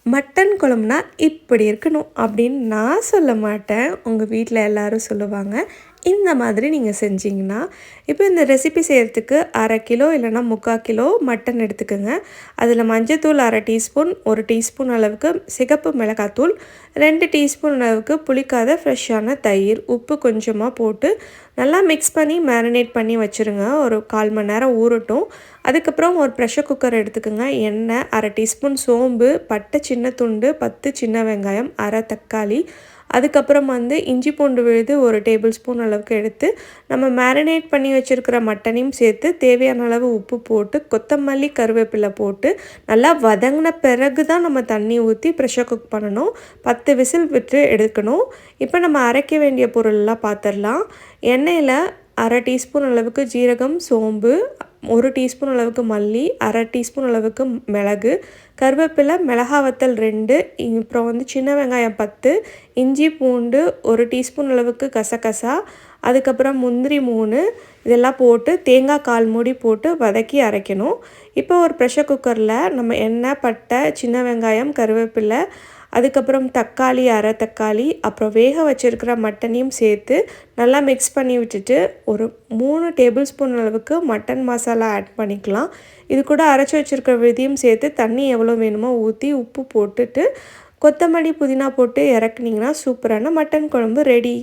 Mutton குழம்புனா இப்படி இருக்கணும் அப்படின்னு நான் சொல்ல மாட்டேன். உங்கள் வீட்டில் எல்லாரும் சொல்லுவாங்க. இந்த மாதிரி நீங்கள் செஞ்சீங்கன்னா, இப்போ இந்த ரெசிபி செய்கிறதுக்கு 1/2 கிலோ இல்லைன்னா 3/4 கிலோ மட்டன் எடுத்துக்கோங்க. அதில் மஞ்சத்தூள் 1/2 டீஸ்பூன், 1 டீஸ்பூன் அளவுக்கு சிகப்பு மிளகாத்தூள், 2 டீஸ்பூன் அளவுக்கு புளிக்காத ஃப்ரெஷ்ஷான தயிர், உப்பு கொஞ்சமாக போட்டு நல்லா மிக்ஸ் பண்ணி மேரினேட் பண்ணி வச்சுருங்க. ஒரு 1/4 மணி நேரம் ஊறட்டும். அதுக்கப்புறம் ஒரு ப்ரெஷர் குக்கர் எடுத்துக்கோங்க. எண்ணெய், 1/2 டீஸ்பூன் சோம்பு, பட்டை சின்ன துண்டு, 10 சின்ன வெங்காயம், 1/2 தக்காளி, அதுக்கப்புறம் இஞ்சி பூண்டு விழுது 1 டேபிள் ஸ்பூன் அளவுக்கு எடுத்து நம்ம மேரினேட் பண்ணி வச்சுருக்கிற மட்டனையும் சேர்த்து தேவையான அளவு உப்பு போட்டு கொத்தமல்லி கருவேப்பிலை போட்டு நல்லா வதங்கின பிறகு தான் நம்ம தண்ணி ஊற்றி ப்ரெஷர் குக் பண்ணணும். 10 விசில் விட்டு எடுக்கணும். இப்போ நம்ம அரைக்க வேண்டிய பொருள்லாம் பார்த்துடலாம். எண்ணெயில் 1/2 டீஸ்பூன் அளவுக்கு ஜீரகம், சோம்பு, 1 டீஸ்பூன் அளவுக்கு மல்லி, 1/2 டீஸ்பூன் அளவுக்கு மிளகு, கருவேப்பிலை, மிளகாய் வத்தல் 2, அப்புறம் சின்ன வெங்காயம் 10, இஞ்சி பூண்டு 1 டீஸ்பூன் அளவுக்கு கசகசா, அதுக்கப்புறம் முந்திரி 3, இதெல்லாம் போட்டு தேங்காய் 1/4 மூடி போட்டு வதக்கி அரைக்கணும். இப்போ ஒரு ப்ரெஷர் குக்கரில் நம்ம எண்ணெய், பட்டை, சின்ன வெங்காயம், கருவேப்பிலை, அதுக்கப்புறம் தக்காளி 1/2 தக்காளி, அப்புறம் வேக வச்சுருக்கிற மட்டனையும் சேர்த்து நல்லா மிக்ஸ் பண்ணி விட்டுட்டு ஒரு 3 டேபிள் ஸ்பூன் அளவுக்கு மட்டன் மசாலா ஆட் பண்ணிக்கலாம். இது கூட அரைச்சி வச்சுருக்கிற விதையும் சேர்த்து தண்ணி எவ்வளோ வேணுமோ ஊற்றி உப்பு போட்டுட்டு கொத்தமல்லி புதினா போட்டு இறக்குனிங்கன்னா சூப்பரான மட்டன் குழம்பு ரெடி.